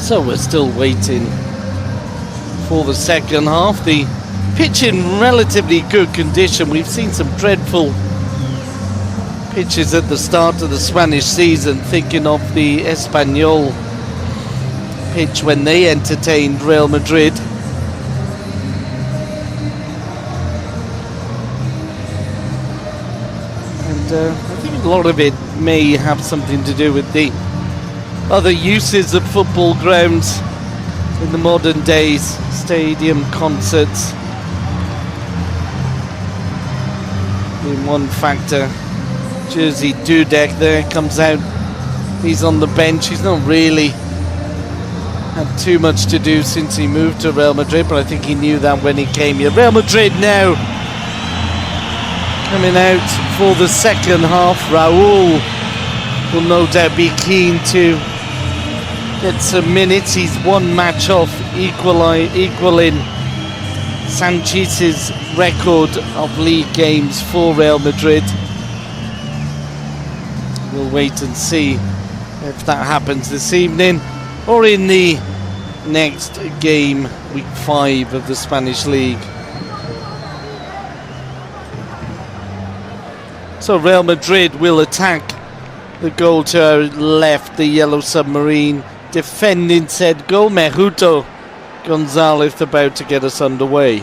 So we're still waiting for the second half. The pitch in relatively good condition. We've seen some dreadful pitches at the start of the Spanish season, thinking of the Espanyol pitch when they entertained Real Madrid. And I think a lot of it may have something to do with the other uses of football grounds in the modern days, stadium, concerts being one factor. Jersey Dudek there comes out, he's on the bench. He's not really had too much to do since he moved to Real Madrid, but I think he knew that when he came here. Real Madrid now coming out for the second half. Raul will no doubt be keen to get some minutes. He's one match off equaling Sanchez's record of league games for Real Madrid. We'll wait and see if that happens this evening or in the next game, week 5 of the Spanish League. So Real Madrid will attack the goal to our left, the yellow submarine. Defending said goal, Mejuto Gonzalez about to get us underway.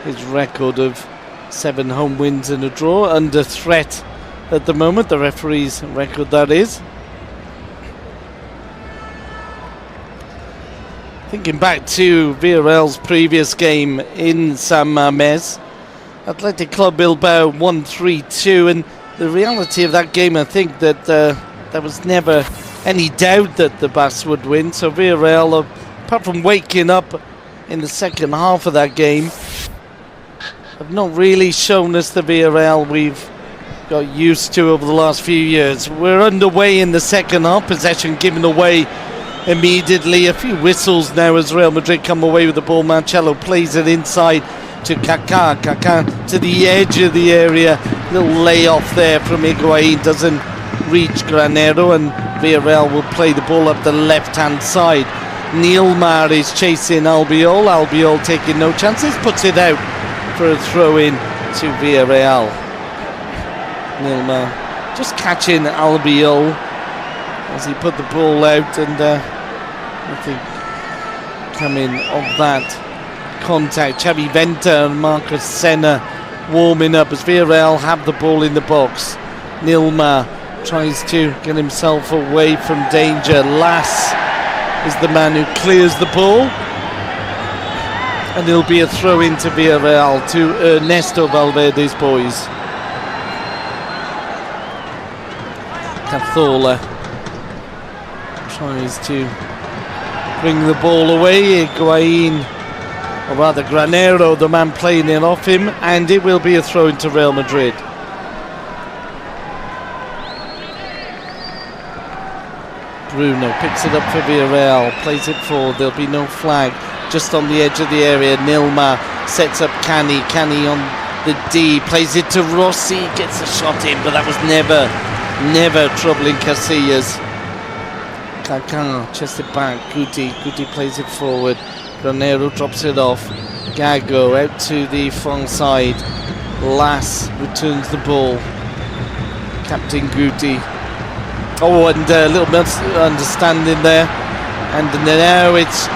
His record of 7 home wins and a draw under threat at the moment, the referee's record that is. Thinking back to Villareal's previous game in San Mamés, Athletic Club Bilbao won 3-2, and the reality of that game, I think that there was never any doubt that the Basques would win. So Villareal, apart from waking up in the second half of that game, have not really shown us the Villareal we've got used to over the last few years. We're underway in the second half, possession given away immediately. A few whistles now as Real Madrid come away with the ball. Marcelo plays it inside to Kaká. Kaká to the edge of the area. Little layoff there from Higuaín, doesn't reach Granero, and Villareal will play the ball up the left-hand side. Neilmar is chasing Albiol. Albiol taking no chances, puts it out for a throw-in to Villareal. Neilmar just catching Albiol as he put the ball out, and nothing coming of that contact. Xavi Venta and Marcos Senna warming up as Villareal have the ball in the box. Neilmar tries to get himself away from danger. Lass is the man who clears the ball, and it'll be a throw into Villareal to Ernesto Valverde's boys. Cazorla tries to bring the ball away. Higuaín, or rather Granero, the man playing it off him, and it will be a throw into Real Madrid. Bruno picks it up for Villareal, plays it forward. There'll be no flag, just on the edge of the area. Neilmar sets up Cani on the D, plays it to Rossi, gets a shot in, but that was never troubling Casillas. Kaká chested back. Guti plays it forward. Granero drops it off. Gago out to the far side. Lass returns the ball. Captain Guti. Oh, and a little misunderstanding there. And now it's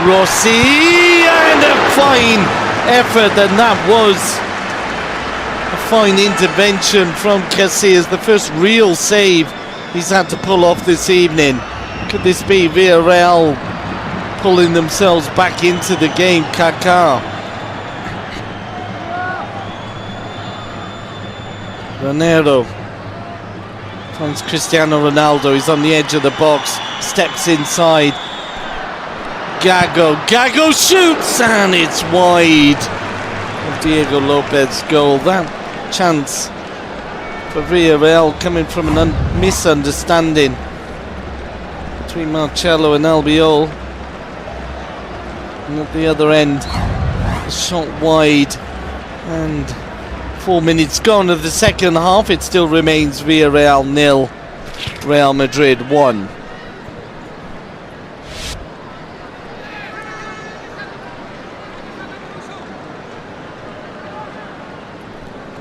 Rossi, and a fine effort, and that was a fine intervention from Casillas. The first real save he's had to pull off this evening. Could this be Villareal pulling themselves back into the game? Kaká. Granero finds Cristiano Ronaldo. He's on the edge of the box, steps inside. Gago shoots, and it's wide of Diego Lopez's goal. That chance for Villareal coming from a misunderstanding between Marcelo and Albiol, and at the other end, a shot wide, and 4 minutes gone of the second half. It still remains Villareal 0, Real Madrid 1.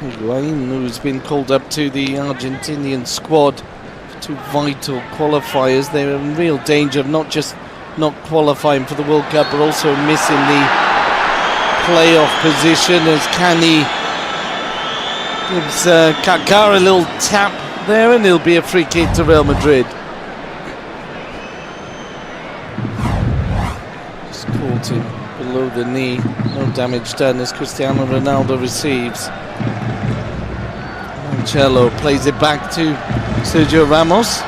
Higuain, who's been called up to the Argentinian squad for 2 vital qualifiers. They're in real danger of not just not qualifying for the World Cup, but also missing the playoff position, as Cani gives Kaká a little tap there, and it'll be a free kick to Real Madrid. Just caught him below the knee, no damage done as Cristiano Ronaldo receives. Marcelo plays it back to Sergio Ramos.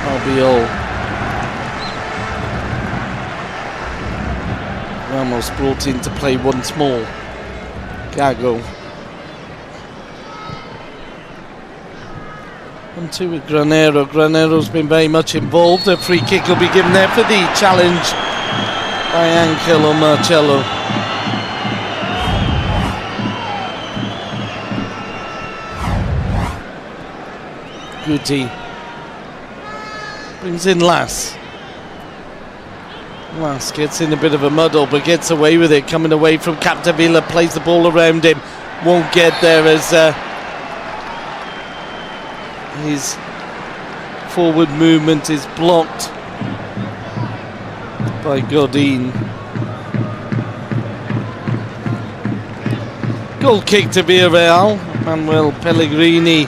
Albiol. Ramos brought in to play once more. Gago. 1-2 with Granero. Granero's been very much involved. A free kick will be given there for the challenge by Angel Marcelo. Guti brings in Las. Las gets in a bit of a muddle but gets away with it, coming away from Capdevila, plays the ball around him, won't get there as his forward movement is blocked by Godin. Goal kick to Villareal. Manuel Pellegrini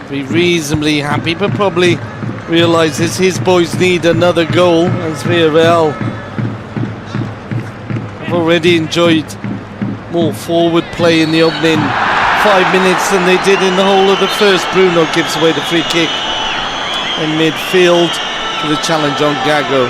be reasonably happy, but probably realises his boys need another goal, as Villareal have already enjoyed more forward play in the opening 5 minutes than they did in the whole of the first. Bruno gives away the free kick in midfield for the challenge on Gago.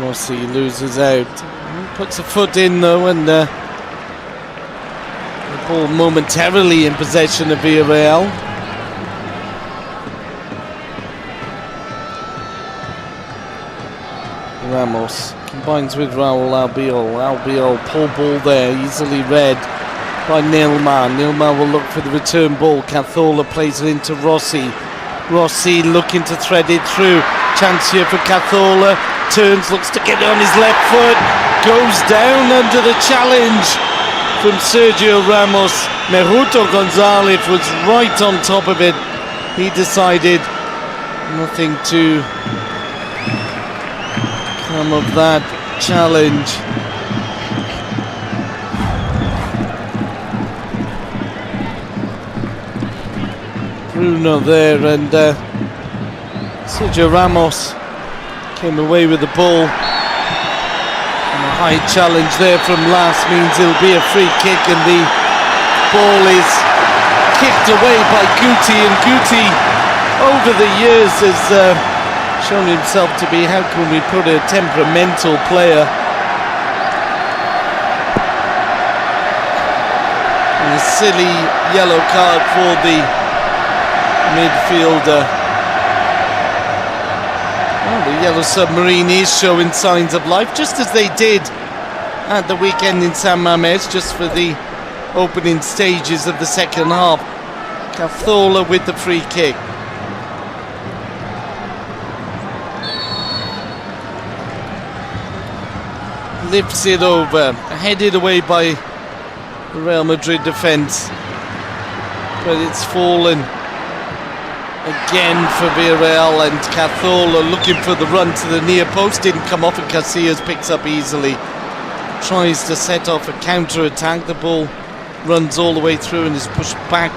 Rossi loses out. Puts a foot in though, and the ball momentarily in possession of Villareal. Ramos combines with Raul Albiol. Albiol pull ball there, easily read by Nilmar. Nilmar will look for the return ball. Cazorla plays it into Rossi. Rossi looking to thread it through. Chance here for Cazorla. Turns, looks to get it on his left foot. Goes down under the challenge from Sergio Ramos. Meruto Gonzalez was right on top of it. He decided nothing to come of that challenge. Bruno there, and Sergio Ramos came away with the ball. And a high challenge there from Las means it'll be a free kick, and the ball is kicked away by Guti, and Guti over the years has shown himself to be, how can we put a temperamental player. And a silly yellow card for the midfielder. The Yellow Submarine is showing signs of life, just as they did at the weekend in San Mamés, just for the opening stages of the second half. Cazorla with the free kick. Lifts it over, headed away by the Real Madrid defence, but it's fallen again for Villareal, and Cazorla looking for the run to the near post, didn't come off, and Casillas picks up easily. Tries to set off a counter-attack, the ball runs all the way through and is pushed back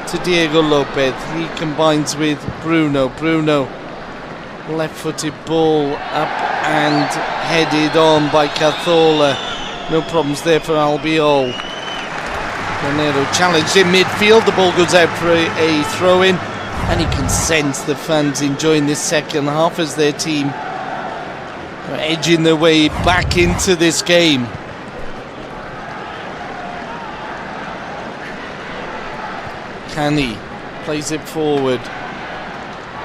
to Diego Lopez. He combines with Bruno. Bruno, left-footed ball up and headed on by Cazorla. No problems there for Albiol. Granero challenged in midfield, the ball goes out for a throw-in. And you can sense the fans enjoying this second half as their team are edging their way back into this game. Canny plays it forward.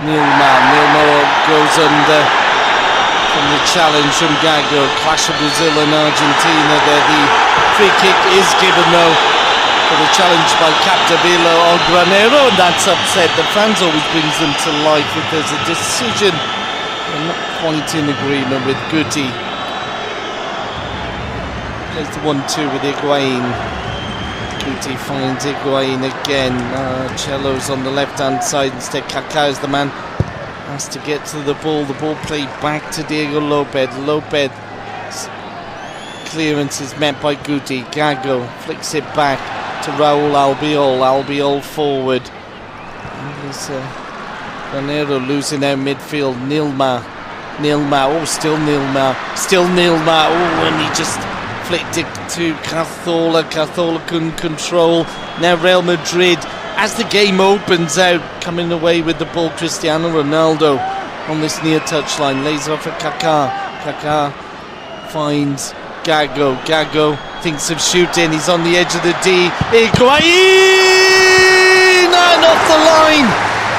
Nilma goes under from the challenge from Gago. Clash of Brazil and Argentina there. The free kick is given though for the challenge by Capdevila or Granero, and that's upset. The fans always brings them to life if there's a decision. They're not quite in agreement with Guti. Plays the 1-2 with Higuain. Guti finds Higuain again. Cello's on the left hand side instead. Kaká is the man. Has to get to the ball. The ball played back to Diego Lopez. Lopez clearance is met by Guti. Gago flicks it back to Raúl Albiol. Albiol forward. And there's Granero losing out midfield. Nilma. Oh, still Nilma. Oh, and he just flicked it to Cazorla. Cazorla couldn't control. Now Real Madrid, as the game opens out, coming away with the ball. Cristiano Ronaldo on this near touchline, lays off at Kaká. Kaká finds Gago. Gago thinks of shooting. He's on the edge of the D. Higuain! And off the line.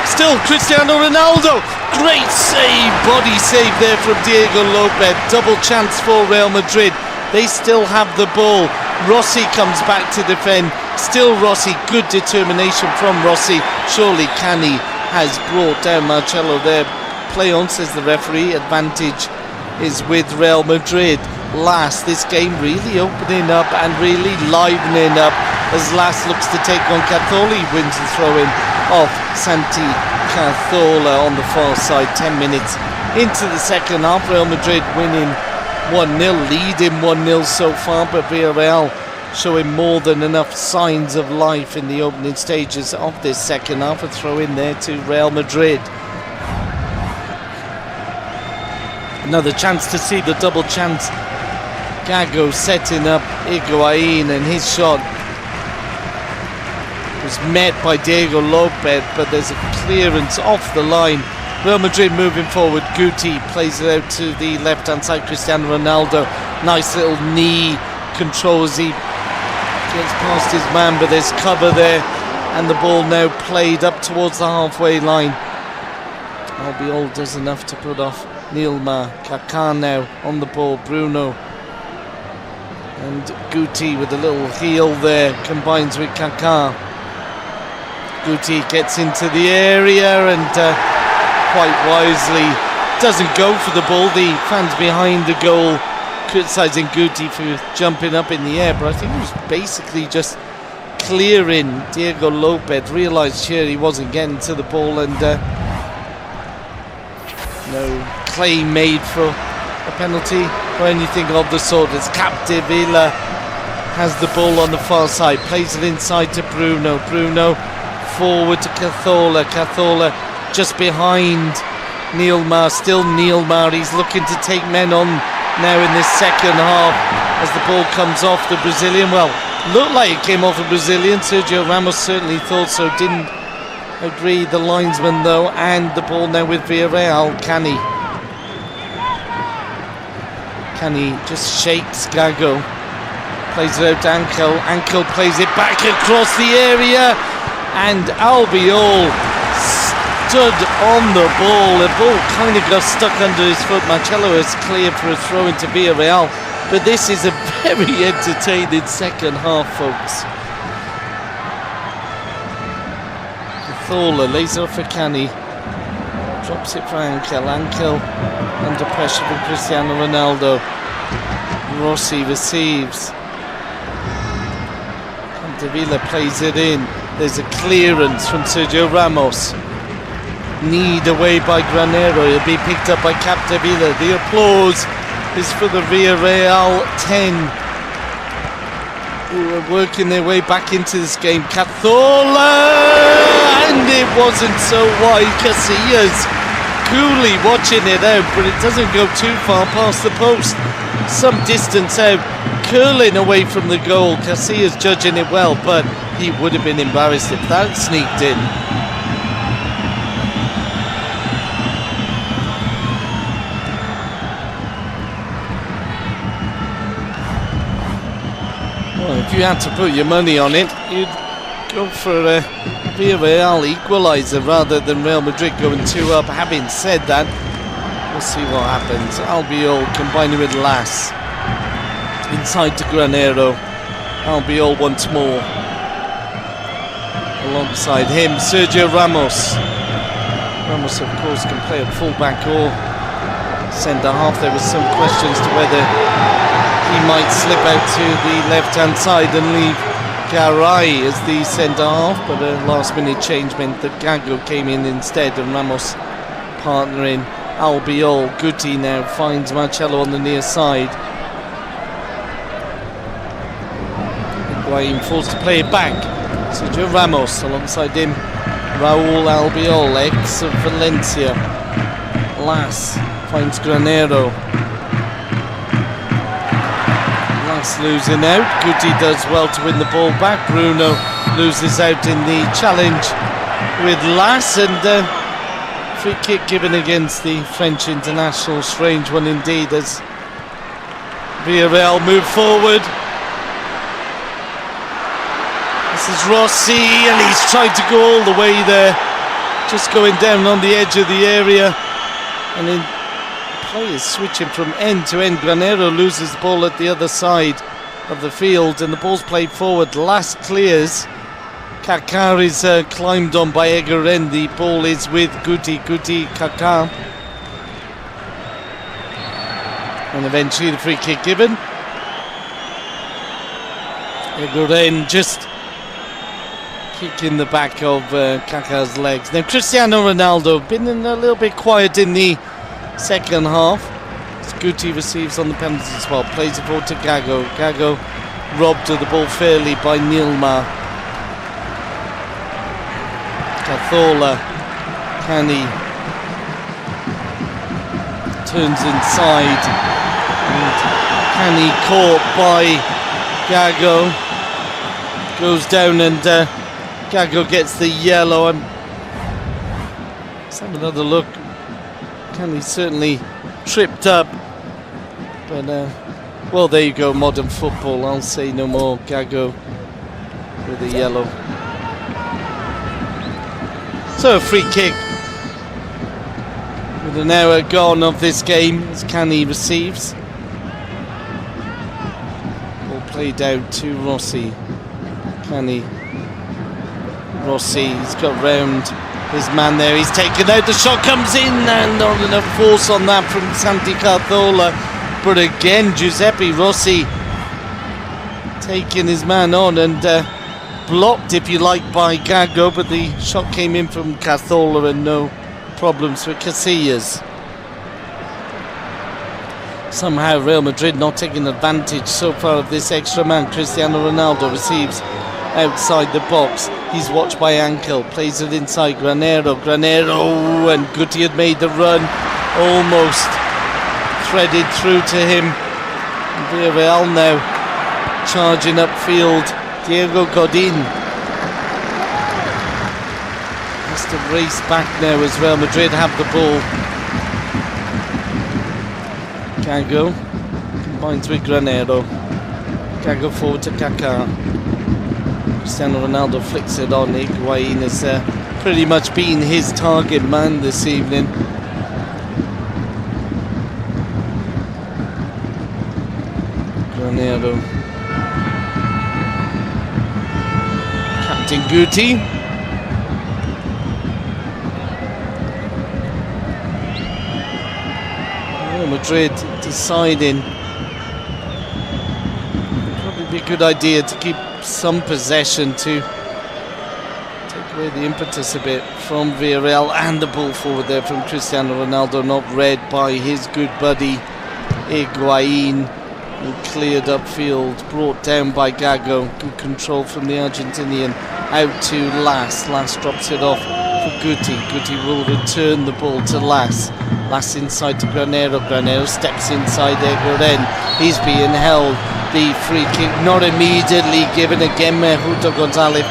Still Cristiano Ronaldo. Great save, body save there from Diego Lopez. Double chance for Real Madrid. They still have the ball. Rossi comes back to defend. Still Rossi, good determination from Rossi. Surely Canny has brought down Marcelo there. Play on, says the referee. Advantage is with Real Madrid. Last, this game really opening up and really livening up as Last looks to take on Cazorla. He wins the throw-in off Santi Cazorla on the far side. 10 minutes into the second half. Real Madrid winning 1-0, leading 1-0 so far, but Villareal showing more than enough signs of life in the opening stages of this second half. A throw in there to Real Madrid. Another chance to see the double chance. Gago setting up Higuain, and his shot was met by Diego Lopez, but there's a clearance off the line. Real Madrid moving forward. Guti plays it out to the left hand side. Cristiano Ronaldo, nice little knee control as he gets past his man, but there's cover there, and the ball now played up towards the halfway line. Albiol does enough to put off Nilma. Kaká now on the ball. Bruno and Guti with a little heel there, combines with Kaká. Guti gets into the area and quite wisely doesn't go for the ball. The fans behind the goal criticising Guti for jumping up in the air, but I think he was basically just clearing Diego Lopez. Realised here he wasn't getting to the ball, and no claim made for a penalty or anything of the sort, as Capdevila has the ball on the far side, plays it inside to Bruno. Bruno forward to Cazorla. Cazorla just behind Nilma. Still Nilma. He's looking to take men on now in this second half as the ball comes off the Brazilian. Well, looked like it came off a Brazilian. Sergio Ramos certainly thought so. Didn't agree, the linesman though. And the ball now with Villareal. Canny just shakes Gago. Plays it out to Ankel. Ankel plays it back across the area. And Albiol stood on the ball. The ball kind of got stuck under his foot. Marcelo is cleared for a throw into Villareal. But this is a very entertaining second half, folks. Cazorla lays off for Canny. Drops it for Ankel. Ankel under pressure from Cristiano Ronaldo. Rossi receives. Capdevila plays it in. There's a clearance from Sergio Ramos. Kneed away by Granero. He'll be picked up by Capdevila. The applause is for the Villareal 10, who are working their way back into this game. Cazorla! And it wasn't so wide. Casillas coolly watching it out, but it doesn't go too far past the post. Some distance out, curling away from the goal. Casillas judging it well, but he would have been embarrassed if that sneaked in. Well, if you had to put your money on it, you'd go for Villareal equaliser rather than Real Madrid going 2 up. Having said that, we'll see what happens. Albiol combining with Las. Inside to Granero. Albiol once more. Alongside him, Sergio Ramos. Ramos, of course, can play at full-back or centre-half. There were some questions to whether he might slip out to the left-hand side and leave Garay as the centre-half, but a last-minute change meant that Gago came in instead, and Ramos partnering Albiol. Guti now finds Marcelo on the near side. Higuain forced to play it back. Sergio Ramos alongside him. Raúl Albiol, ex of Valencia. Las finds Granero. Las losing out. Guti does well to win the ball back. Bruno loses out in the challenge with Las, and free kick given against the French international. Strange one indeed as Villareal move forward. This is Rossi, and he's trying to go all the way there, just going down on the edge of the area, and then play is switching from end to end. Granero loses the ball at the other side of the field, and the ball's played forward. Last clears. Kaká is climbed on by Eguren. The ball is with Guti, Kaká, and eventually the free kick given. Eguren just kick in the back of Kaká's legs. Now Cristiano Ronaldo been in a little bit quiet in the second half. As Guti receives on the penalty spot, plays it forward to Gago. Gago robbed of the ball fairly by Nilmar. Cazorla, Cani turns inside, and Cani caught by Gago, goes down, and Gago gets the yellow. Let's have another look. Cani certainly tripped up, but well, there you go, modern football, I'll say no more. Gago with a yellow. So a free kick with an hour gone of this game as Cani receives. Ball played out to Rossi. Cani. Rossi, he's got round his man there, he's taken out, the shot comes in, and not enough force on that from Santi Cazorla. But again, Giuseppe Rossi taking his man on and blocked, if you like, by Gago, but the shot came in from Cazorla and no problems for Casillas. Somehow Real Madrid not taking advantage so far of this extra man. Cristiano Ronaldo receives outside the box. He's watched by Ankel, plays it inside Granero, and Guti had made the run, almost threaded through to him. Villareal now charging upfield. Diego Godin has to race back now as Real Madrid have the ball. Gago combines with Granero. Gago forward to Kaká. Cristiano Ronaldo flicks it on. Higuain has pretty much been his target man this evening. Granero. Captain Guti. Real Madrid deciding probably be a good idea to keep some possession to take away the impetus a bit from Villareal, and the ball forward there from Cristiano Ronaldo, not read by his good buddy Higuain, and cleared upfield, brought down by Gago. Good control from the Argentinian, out to Las. Las drops it off for Guti. Guti will return the ball to Las. Las inside to Granero. Granero steps inside there. Guren, he's being held. The free kick not immediately given again. Mejuto Gonzalez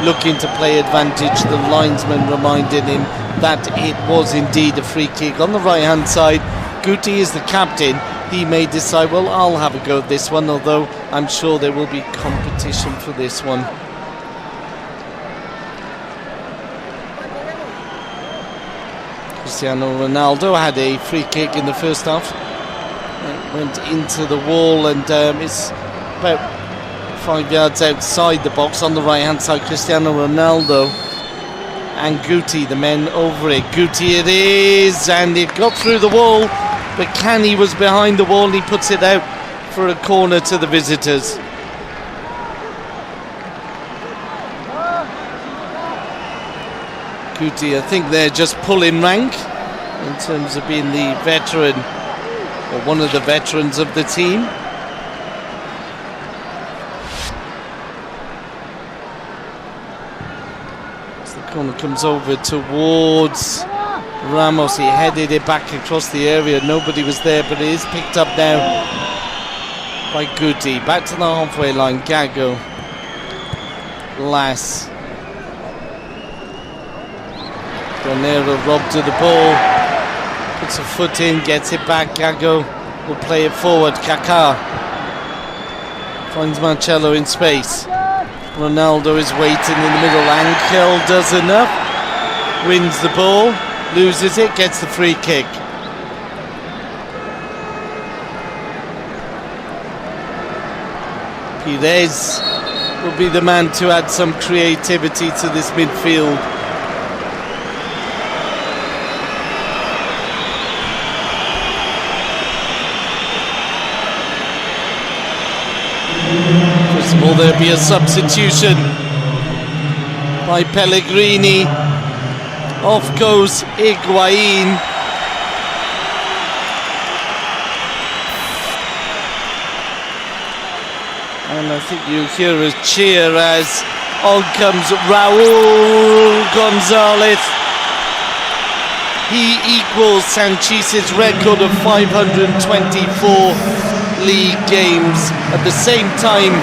looking to play advantage. The linesman reminding him that it was indeed a free kick on the right hand side. Guti is the captain. He may decide, well, I'll have a go at this one, although I'm sure there will be competition for this one. Cristiano Ronaldo had a free kick in the first half. It went into the wall, and it's about 5 yards outside the box on the right hand side. Cristiano Ronaldo and Guti, the men over it. Guti it is, and it got through the wall, but Cani was behind the wall and he puts it out for a corner to the visitors. Guti, I think they're just pulling rank in terms of being the veteran, or one of the veterans of the team. As the corner comes over towards Ramos, he headed it back across the area. Nobody was there, but it is picked up now by Guti. Back to the halfway line. Gago, Lass, Granero robbed to the ball, puts a foot in, gets it back. Gago will play it forward. Kaká finds Marcelo in space. Ronaldo is waiting in the middle. Ankel does enough, wins the ball, loses it, gets the free kick. Pires will be the man to add some creativity to this midfield. First of all, there'll be a substitution by Pellegrini. Off goes Higuain. And I think you hear a cheer as on comes Raúl González. He equals Sanchez's record of 524 league games. At the same time,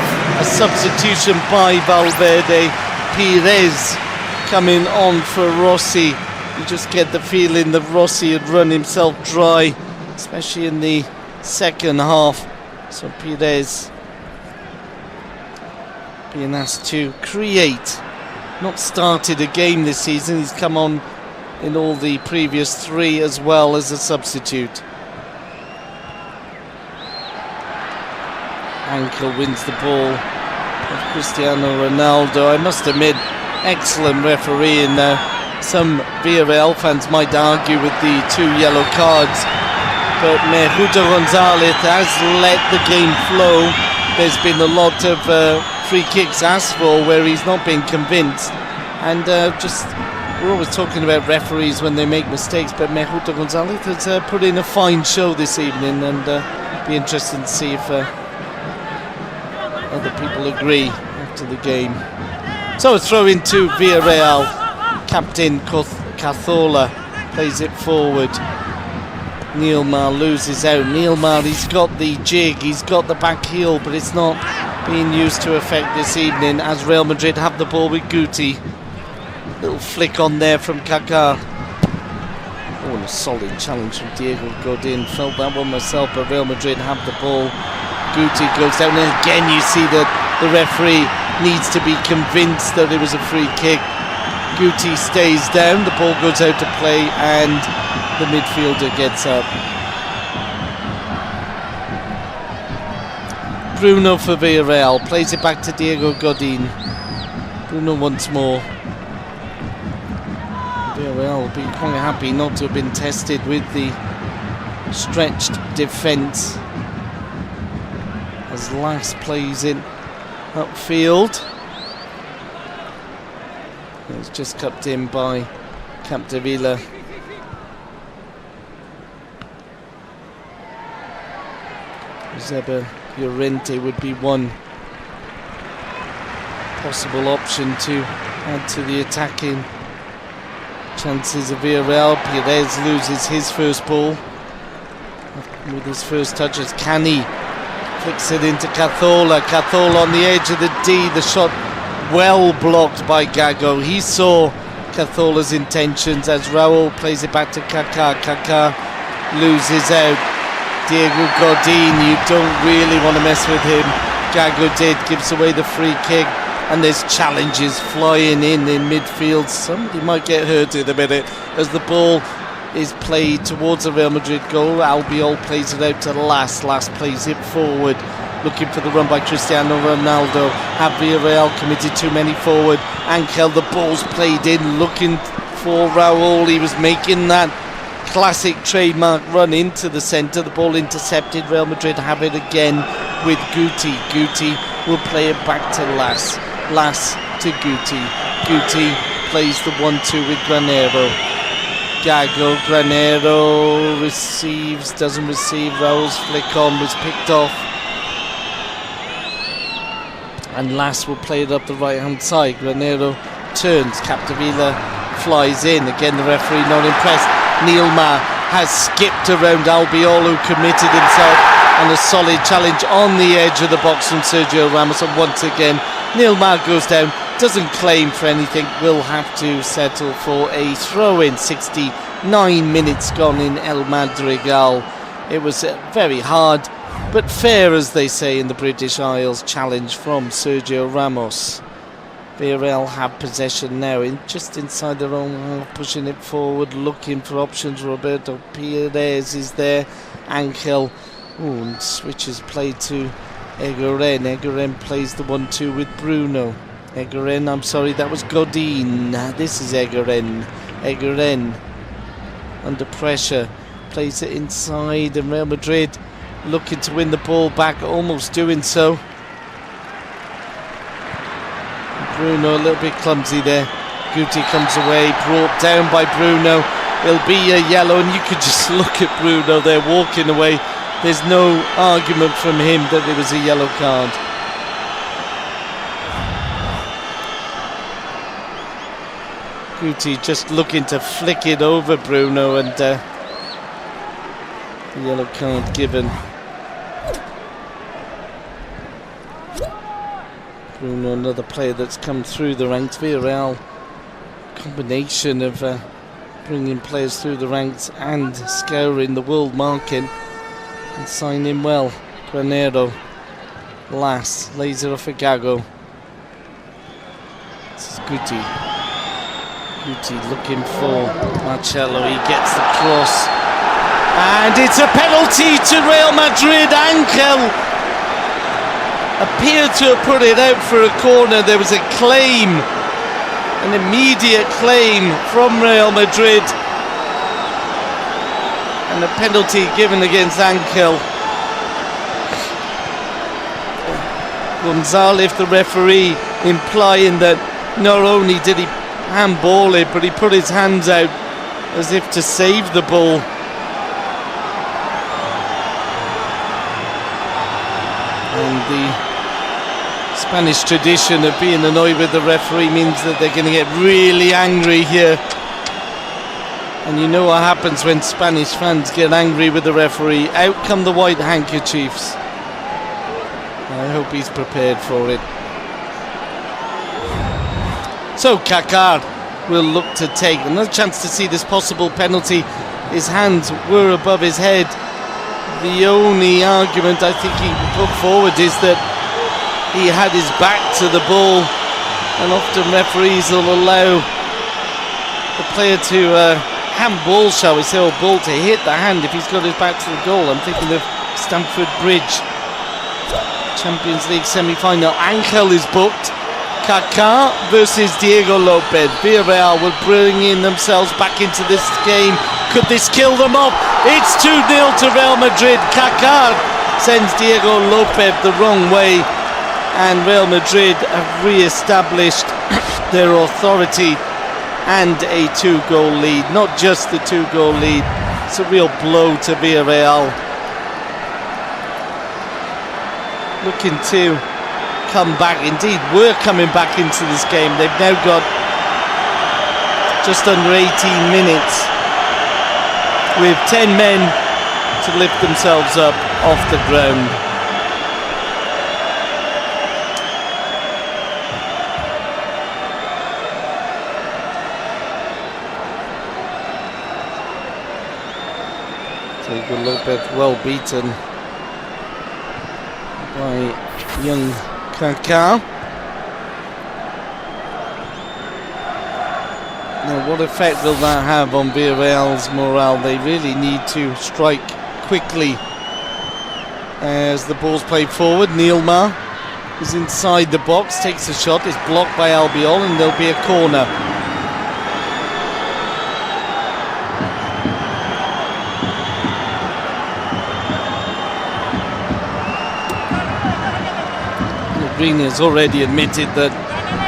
a substitution by Valverde. Pires coming on for Rossi. You just get the feeling that Rossi had run himself dry, especially in the second half. So Pires being asked to create. Not started a game this season. He's come on in all the previous three as well as a substitute. Ankel wins the ball of Cristiano Ronaldo. I must admit, excellent refereeing there. Some Villareal fans might argue with the 2 yellow cards, but Mejuto González has let the game flow. There's been a lot of free kicks asked for where he's not been convinced, and we're always talking about referees when they make mistakes, but Mejuto González has put in a fine show this evening, and be interesting to see if other people agree after the game. So a throw into Villareal. Captain Cazorla plays it forward. Neilmar loses out. Neilmar, he's got the jig, he's got the back heel, but it's not being used to effect this evening as Real Madrid have the ball with Guti. Little flick on there from Kaká. Oh, and a solid challenge from Diego Godin. Felt that one myself, but Real Madrid have the ball. Guti goes down, and again you see that the referee needs to be convinced that it was a free kick. Guti stays down, the ball goes out to play, and the midfielder gets up. Bruno for Villareal, plays it back to Diego Godin. Bruno once more. Villareal will be quite happy not to have been tested with the stretched defence. As Lass plays in upfield. It's just cupped in by Capdevila. Zeba Llorente would be one possible option to add to the attacking chances of Villareal. Pires loses his first ball with his first touch as Cani flicks it into Cazorla. Cazorla on the edge of the D. The shot well blocked by Gago. He saw Cazorla's intentions as Raúl plays it back to Kaká. Kaká loses out. Diego Godin, you don't really want to mess with him. Gago did, gives away the free kick, and there's challenges flying in midfield. Somebody might get hurt in a minute as the ball is played towards the Real Madrid goal. Albiol plays it out to Las plays it forward, looking for the run by Cristiano Ronaldo. Have Villareal committed too many forward? Angel, the ball's played in, looking for Raul. He was making that classic trademark run into the centre. The ball intercepted. Real Madrid have it again with Guti. Guti will play it back to Las to Guti. Guti plays the 1-2 with Granero. Gago, Granero receives, doesn't receive. Raul's flick on was picked off. And Las will play it up the right hand side. Granero turns, Capdevila flies in. Again, the referee not impressed. Neilmar has skipped around Albiol, who committed himself, and a solid challenge on the edge of the box from Sergio Ramos. And once again, Neilmar goes down, doesn't claim for anything, will have to settle for a throw-in. 69 minutes gone in El Madrigal. It was a very hard but fair, as they say in the British Isles, challenge from Sergio Ramos. Villareal have possession now, just inside their own half, pushing it forward, looking for options. Roberto Pires is there. Angel and switches play to Egoren. Egoren plays the 1-2 with Bruno. Egoren, I'm sorry, that was Godin. This is Egoren. Egoren under pressure, plays it inside, and Real Madrid looking to win the ball back, almost doing so. Bruno a little bit clumsy there. Guti comes away, brought down by Bruno. It'll be a yellow, and you could just look at Bruno there walking away. There's no argument from him that it was a yellow card. Guti just looking to flick it over Bruno, and the yellow card given. Bruno, another player that's come through the ranks. Villareal, combination of bringing players through the ranks and scouring the world market and signing well. Granero, Las, lays it off at Gago. This is Guti. Guti looking for Marcelo. He gets the cross, and it's a penalty to Real Madrid. Angel appeared to have put it out for a corner. There was a claim, an immediate claim from Real Madrid, and a penalty given against Angel. Gonzalez, the referee, implying that not only did he handball it, but he put his hands out as if to save the ball. And the Spanish tradition of being annoyed with the referee means that they're going to get really angry here. And you know what happens when Spanish fans get angry with the referee. Out come the white handkerchiefs. I hope he's prepared for it. So Kaká will look to take another chance to see this possible penalty. His hands were above his head. The only argument I think he put forward is that he had his back to the ball, and often referees will allow the player to handball, shall we say, or ball to hit the hand if he's got his back to the goal. I'm thinking of Stamford Bridge Champions League semi-final. Angel is booked. Kaká versus Diego Lopez. Villareal will bring in themselves back into this game. Could this kill them off? It's 2-0 to Real Madrid. Kaká sends Diego Lopez the wrong way, and Real Madrid have re-established their authority and a 2-goal lead. Not just the 2-goal lead, it's a real blow to Villareal. Looking to come back, indeed we're coming back into this game. They've now got just under 18 minutes with 10 men to lift themselves up off the ground. Diego Lopez well beaten by young Kaká. Now, what effect will that have on Villareal's morale? They really need to strike quickly. As the ball's played forward, Neilmar is inside the box, takes a shot, is blocked by Albiol, and there'll be a corner. Green has already admitted that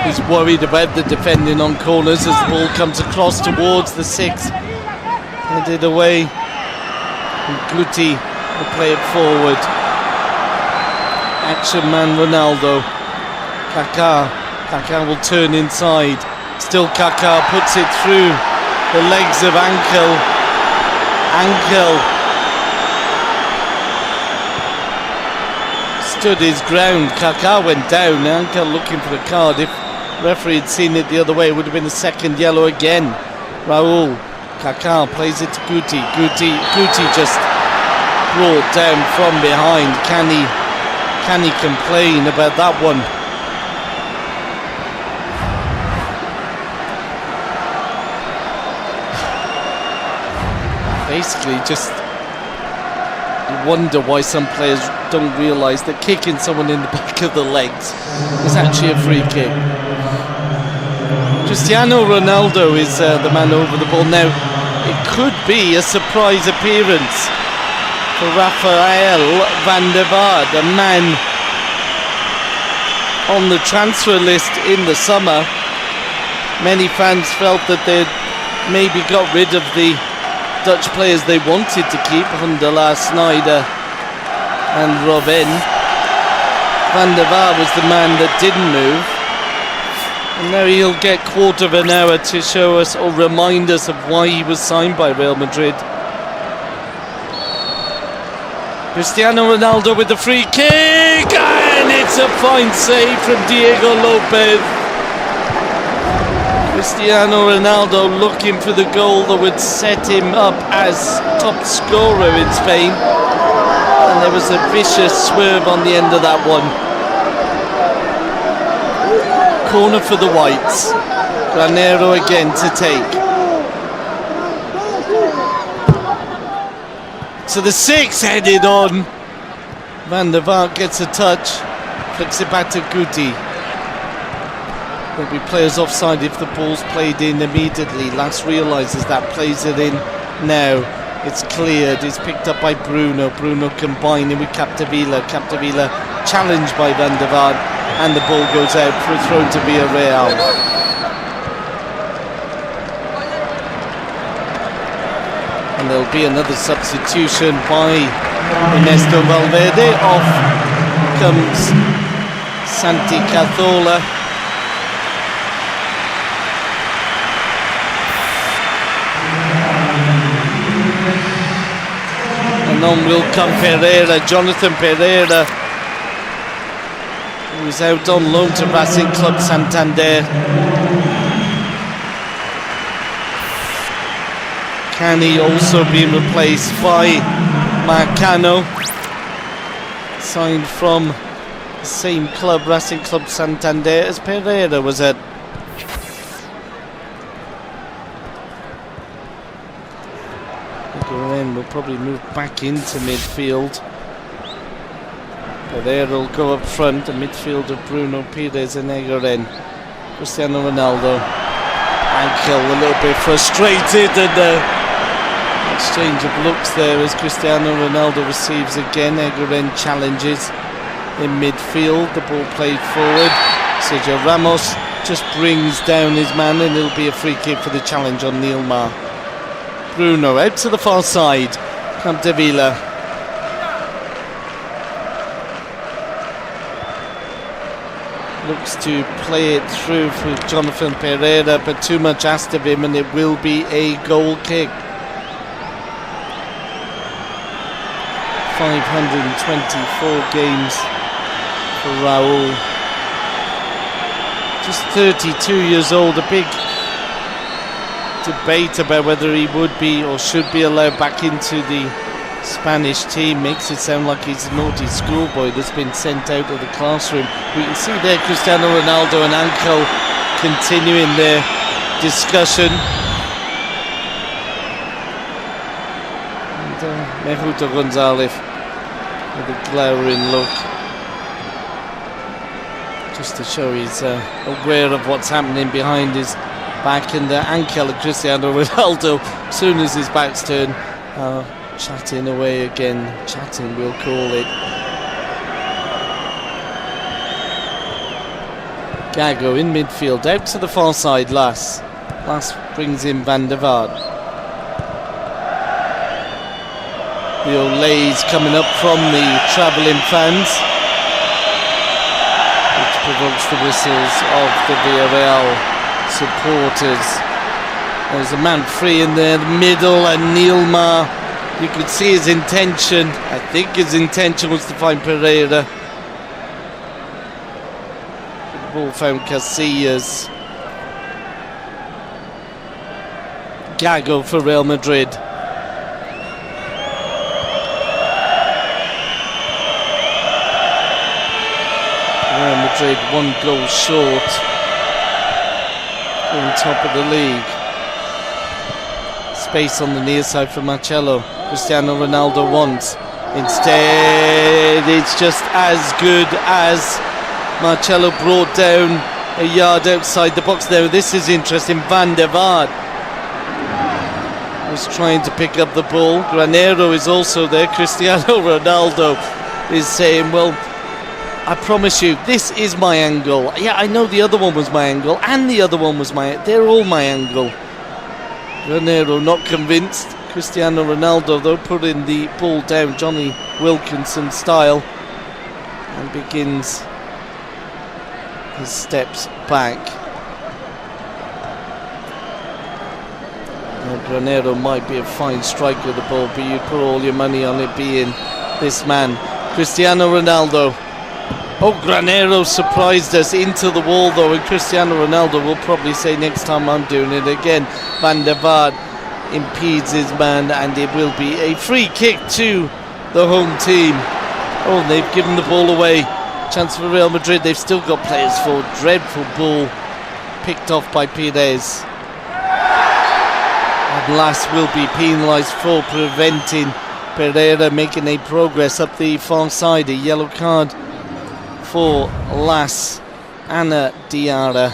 he's worried about the defending on corners as the ball comes across towards the 6. Headed away. And Guti will play it forward. Action man Ronaldo. Kaká will turn inside. Still Kaká puts it through the legs of Ankel. Stood his ground. Kaká went down. Ankel looking for a card. If the referee had seen it the other way, it would have been a second yellow again. Raul. Kaká plays it to Guti. Guti just brought down from behind. Can he complain about that one? Basically just wonder why some players don't realise that kicking someone in the back of the legs is actually a free kick. Cristiano Ronaldo is the man over the ball now. It could be a surprise appearance for Rafael van der Vaart, a man on the transfer list in the summer. Many fans felt that they'd maybe got rid of the Dutch players they wanted to keep, Huntelaar, Sneijder and Robben. Van der Vaart was the man that didn't move, and now he'll get quarter of an hour to show us or remind us of why he was signed by Real Madrid. Cristiano Ronaldo with the free kick, and it's a fine save from Diego Lopez. Cristiano Ronaldo looking for the goal that would set him up as top scorer in Spain, and there was a vicious swerve on the end of that one. Corner for the Whites. Granero again to take. So the 6 headed on. Van der Vaart gets a touch, flips it back to Guti. There'll be players offside if the ball's played in immediately. Last realises that, plays it in now. It's cleared, it's picked up by Bruno. Bruno combining with Capdevila. Capdevila challenged by Van der Vaart, and the ball goes out for a throw to Villareal. And there'll be another substitution by Ernesto Valverde. Off comes Santi Cazorla. And on will come Pereira, Jonathan Pereira, who is out on loan to Racing Club Santander. Cani also being replaced by Marcano, signed from the same club, Racing Club Santander, as Pereira was at. Will probably move back into midfield. Pereira will go up front, the midfield of Bruno Pires and Egoren. Cristiano Ronaldo. Ankel a little bit frustrated, and exchange of looks there as Cristiano Ronaldo receives again. Egoren challenges in midfield, the ball played forward. Sergio Ramos just brings down his man, and it'll be a free kick for the challenge on Neilmar. Bruno out to the far side. Capdevila. Looks to play it through for Jonathan Pereira, but too much asked of him, and it will be a goal kick. 524 games for Raul. Just 32 years old, a big debate about whether he would be or should be allowed back into the Spanish team. Makes it sound like he's a naughty schoolboy that's been sent out of the classroom. We can see there Cristiano Ronaldo and Ankel continuing their discussion. And Mejuto Gonzalez with a glowering look, just to show he's aware of what's happening behind his back. And Ankel and Cristiano Ronaldo, as soon as his back's turned, chatting away again. Chatting, we'll call it. Gago in midfield, out to the far side. Lass brings in Van der Vaart. The Olays coming up from the travelling fans, which provokes the whistles of the Villareal supporters. There's a man free in the middle, and Neilmar, you could see his intention. I think his intention was to find Pereira. Ball found Casillas. Gago for Real Madrid. Real Madrid 1 goal short, on top of the league. Space on the near side for Marcelo. Cristiano Ronaldo wants. Instead, it's just as good as Marcelo brought down a yard outside the box. Now this is interesting. Van der Vaart was trying to pick up the ball. Granero is also there. Cristiano Ronaldo is saying, well, I promise you, this is my angle. Yeah, I know the other one was my angle, and the other one was they're all my angle. Granero not convinced. Cristiano Ronaldo, though, putting the ball down Johnny Wilkinson style, and begins his steps back. Now, Granero might be a fine striker of the ball, but you'd put all your money on it being this man, Cristiano Ronaldo. Oh, Granero surprised us into the wall though, and Cristiano Ronaldo will probably say next time I'm doing it again. Van der Vaart impedes his man, and it will be a free kick to the home team. Oh, they've given the ball away. Chance for Real Madrid. They've still got players for. Dreadful ball picked off by Pires. And Lass will be penalised for preventing Pereira making a progress up the far side. A yellow card for Lass. Anna Diarra.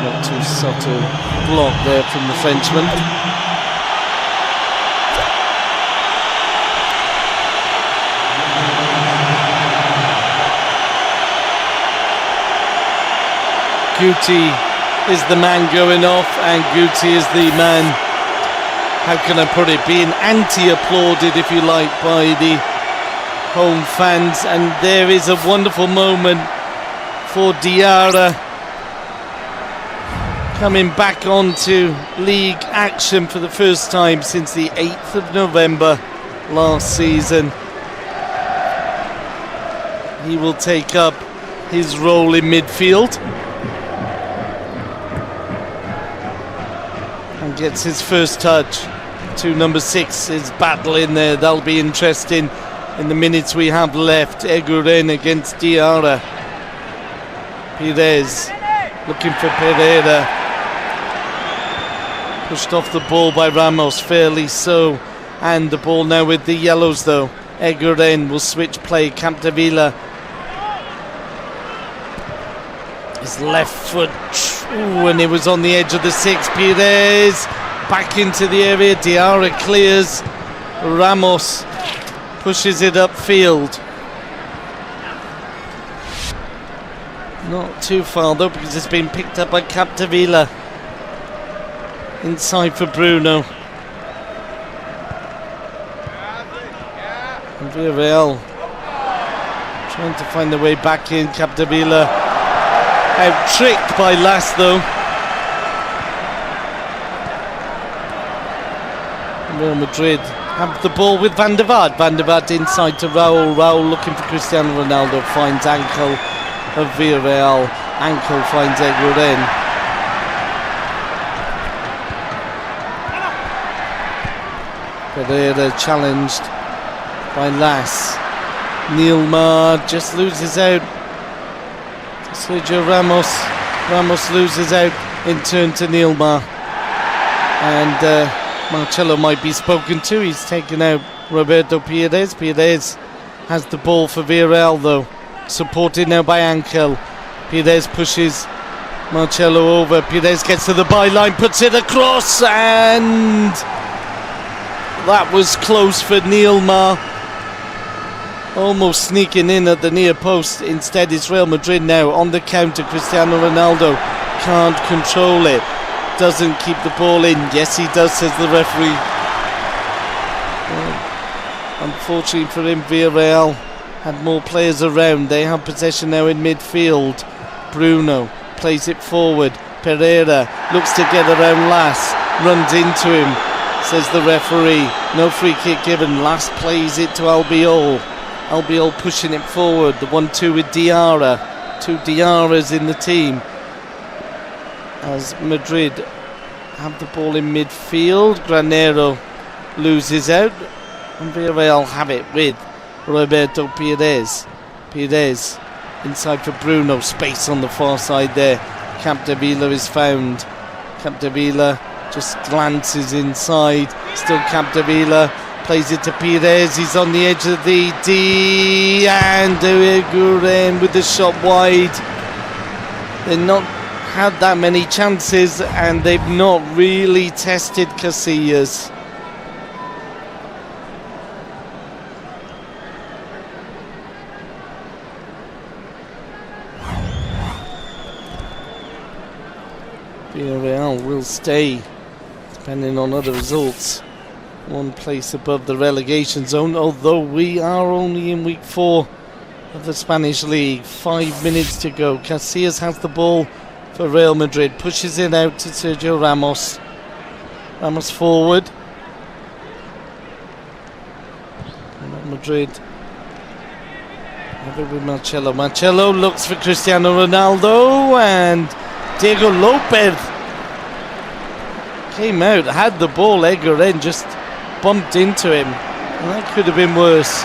Not too subtle block there from the Frenchman. Guti is the man going off, and Guti is the man, how can I put it, being anti-applauded, if you like, by the home fans. And there is a wonderful moment for Diarra, coming back onto league action for the first time since the 8th of November last season. He will take up his role in midfield and gets his first touch. To number 6 is battling there. That'll be interesting in the minutes we have left. Eguren against Diarra. Pires looking for Pereira. Pushed off the ball by Ramos, fairly so. And the ball now with the yellows though. Eguren will switch play. Capdevila. His left foot. Ooh, and it was on the edge of the 6. Pires back into the area. Diarra clears. Ramos pushes it upfield. Not too far though, because it's been picked up by Capdevila. Inside for Bruno. And Villareal trying to find their way back in. Capdevila out tricked by Lass though. Real Madrid have the ball with Van der Vaart. Van der Vaart inside to Raul. Raul looking for Cristiano Ronaldo. Finds Ankel of Villareal. Ankel finds Eguren. Pereira challenged by Lass. Neilmar just loses out Sergio Ramos loses out in turn to Neilmar. And Marcelo might be spoken to. He's taken out Roberto Pires. Pires has the ball for Villareal though. Supported now by Angel. Pires pushes Marcelo over. Pires gets to the byline, puts it across, and that was close for Neilmar. Almost sneaking in at the near post. Instead it's Real Madrid now on the counter. Cristiano Ronaldo can't control it. Doesn't keep the ball in. Yes, he does, says the referee. Unfortunately for him, Villareal had more players around. They have possession now in midfield. Bruno plays it forward. Pereira looks to get around Las. Runs into him, says the referee. No free kick given. Las plays it to Albiol. Albiol pushing it forward. The 1-2 with Diarra. Two Diarras in the team. As Madrid have the ball in midfield. Granero loses out. And Villareal have it with Roberto Pires. Pires inside for Bruno. Space on the far side there. Capdevila is found. Capdevila just glances inside. Still Capdevila. Plays it to Pires. He's on the edge of the D. And Guren with the shot wide. They're not had that many chances and they've not really tested Casillas. Villareal will stay, depending on other results, one place above the relegation zone, although we are only in week 4 of the Spanish league. 5 minutes to go. Casillas has the ball for Real Madrid, pushes it out to Sergio Ramos. Ramos forward. Real Madrid have it with Marcelo. Marcelo looks for Cristiano Ronaldo, and Diego Lopez came out, had the ball. Eguren just bumped into him, and that could have been worse.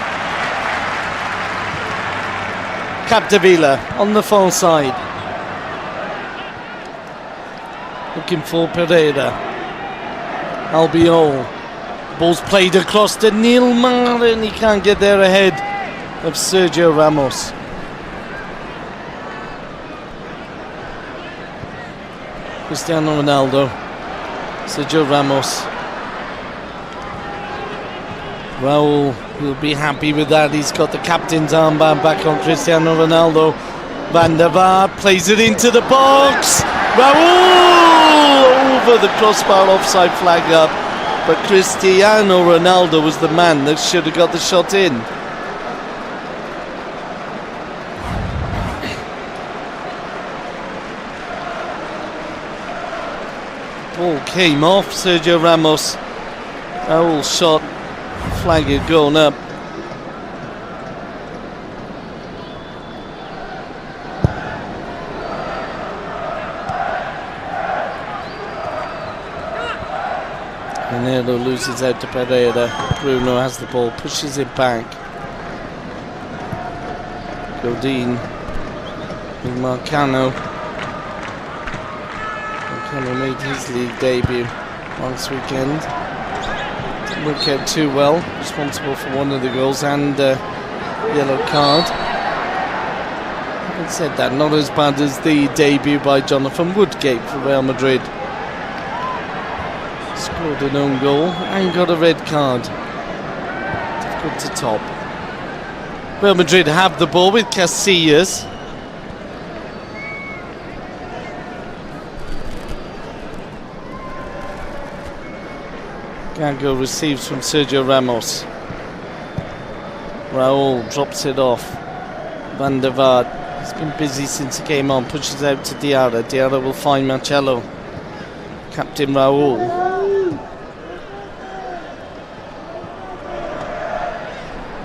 Capdevila on the far side. Looking for Pereira. Albiol. Ball's played across to Neilmar, and he can't get there ahead of Sergio Ramos. Cristiano Ronaldo. Sergio Ramos. Raul will be happy with that. He's got the captain's armband back on Cristiano Ronaldo. Van der Vaart plays it into the box. Raul over the crossbar, offside flag up, but Cristiano Ronaldo was the man that should have got the shot in. Ball came off Sergio Ramos. Raul shot, flag had gone up. Granero loses out to Pereira. Bruno has the ball, pushes it back. Godin with Marcano. Marcano made his league debut last weekend. Didn't work out too well. Responsible for one of the goals and yellow card. Having said that, not as bad as the debut by Jonathan Woodgate for Real Madrid. Scored an own goal and got a red card. Difficult to top. Real Madrid have the ball with Casillas. Gago receives from Sergio Ramos. Raul drops it off. Van der Vaart has been busy since he came on. Pushes out to Diarra. Diarra will find Marcelo. Captain Raul.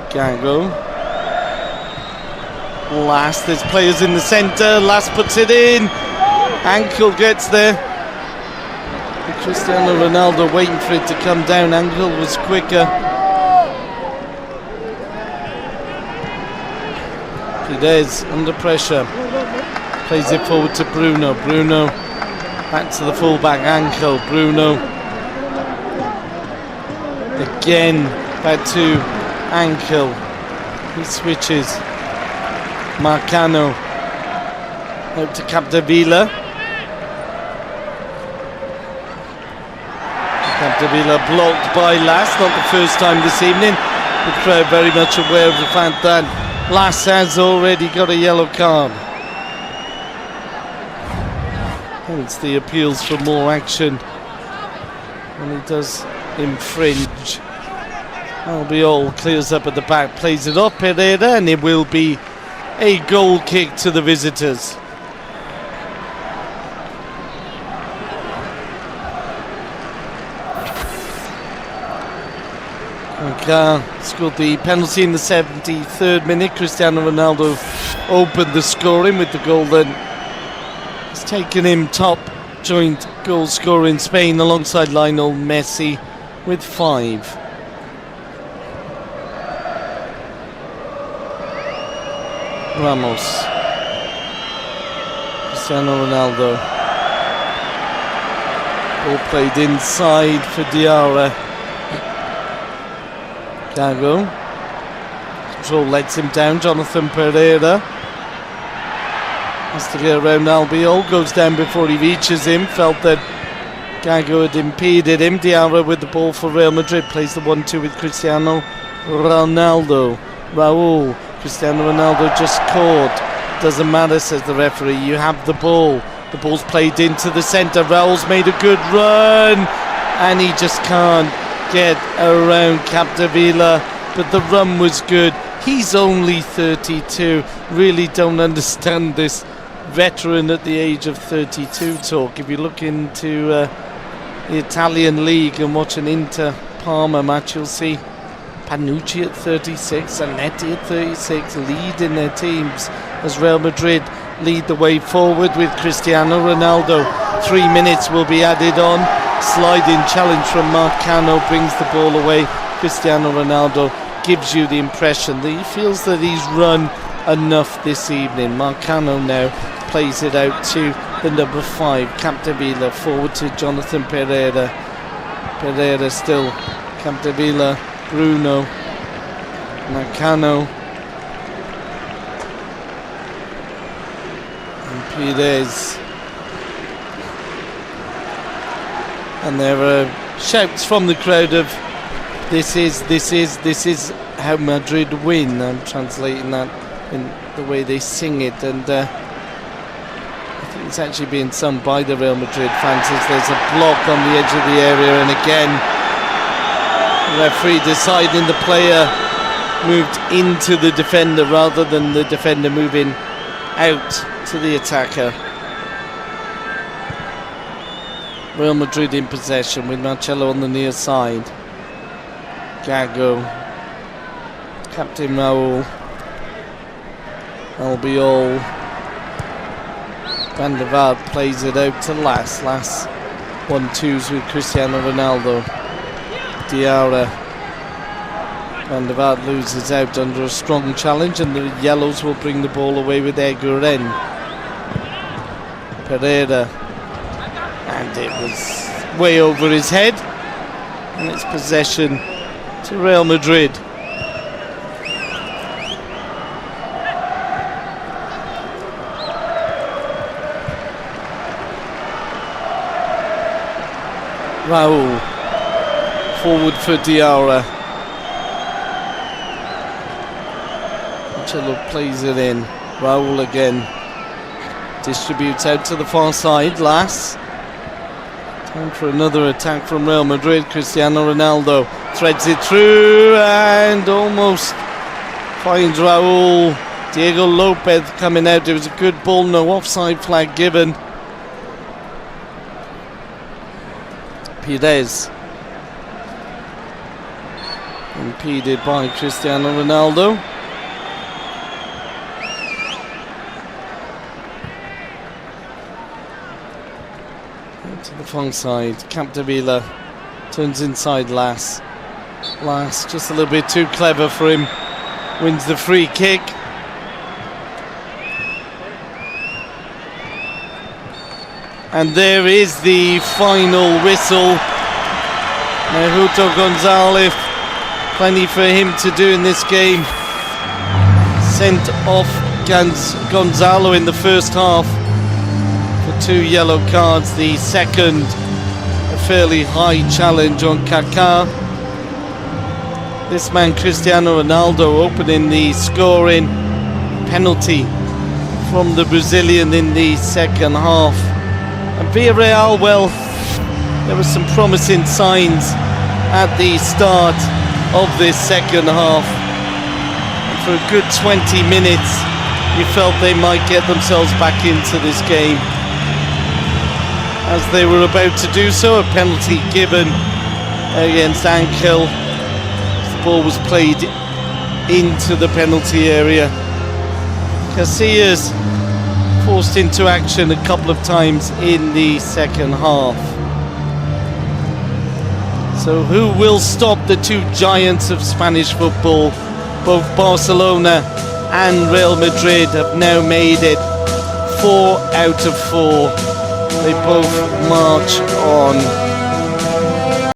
Gago. Last, there's players in the centre. Last puts it in. Ankle gets there. And Cristiano Ronaldo waiting for it to come down. Ankle was quicker. Pires under pressure. Plays it forward to Bruno. Bruno back to the fullback, ankle. Bruno again back to ankle. He switches. Marcano out to Capdevila. Capdevila blocked by Lass, not the first time this evening. The crowd very much aware of the fact that Lass has already got a yellow card. Hence the appeals for more action when he does infringe. Albiol clears up at the back, plays it off Pereira, and it will be a goal kick to the visitors. Scored the penalty in the 73rd minute. Cristiano Ronaldo opened the scoring with the goal that has taken him top joint goal scorer in Spain alongside Lionel Messi with 5. Ramos, Cristiano Ronaldo, ball played inside for Diarra. Gago, control lets him down. Jonathan Pereira has to get around Albiol, goes down before he reaches him. Felt that Gago had impeded him. Diarra with the ball for Real Madrid, plays the 1-2 with Cristiano Ronaldo. Raul, Cristiano Ronaldo just caught. Doesn't matter, says the referee, you have the ball. The ball's played into the centre. Raul's made a good run and he just can't get around Capdevila, but the run was good. He's only 32. Really don't understand this veteran at the age of 32 talk. If you look into the Italian league and watch an Inter-Parma match, you'll see Panucci at 36, Zanetti at 36, leading their teams as Real Madrid lead the way forward with Cristiano Ronaldo. 3 minutes will be added on. Sliding challenge from Marcano brings the ball away. Cristiano Ronaldo gives you the impression that he feels that he's run enough this evening. Marcano now plays it out to the number 5, Capdevila, forward to Jonathan Pereira. Pereira still, Capdevila, Bruno, Marcano, and Pires. And there are shouts from the crowd of this is how Madrid win. I'm translating that in the way they sing it, and I think it's actually being sung by the Real Madrid fans as there's a block on the edge of the area, and again the referee deciding the player moved into the defender rather than the defender moving out to the attacker. Real Madrid in possession with Marcelo on the near side. Gago, Captain Raul, Albiol, Van der Vaart plays it out to Lass. Lass 1-2s with Cristiano Ronaldo. Diarra. Van der Vaart loses out under a strong challenge, and the yellows will bring the ball away with Eguren. Pereira. And it was way over his head, and it's possession to Real Madrid. Raul forward for Diarra. Marcelo plays it in. Raul again distributes out to the far side. Lass. Time for another attack from Real Madrid. Cristiano Ronaldo threads it through and almost finds Raul. Diego Lopez coming out. It was a good ball, no offside flag given. Pires impeded by Cristiano Ronaldo. To the far side, Capdevila turns inside Lass. Lass just a little bit too clever for him, wins the free kick. And there is the final whistle. Hugo Gonzalez, plenty for him to do in this game. Sent off Gonzalo in the first half for 2 yellow cards. The second, a fairly high challenge on Kaká. This man Cristiano Ronaldo opening the scoring. Penalty from the Brazilian in the second half. And Villareal, well, there were some promising signs at the start of this second half. And for a good 20 minutes, you felt they might get themselves back into this game. As they were about to do so, a penalty given against Ankel. The ball was played into the penalty area. Casillas forced into action a couple of times in the second half. So who will stop the 2 giants of Spanish football? Both Barcelona and Real Madrid have now made it 4 out of 4. They both march on.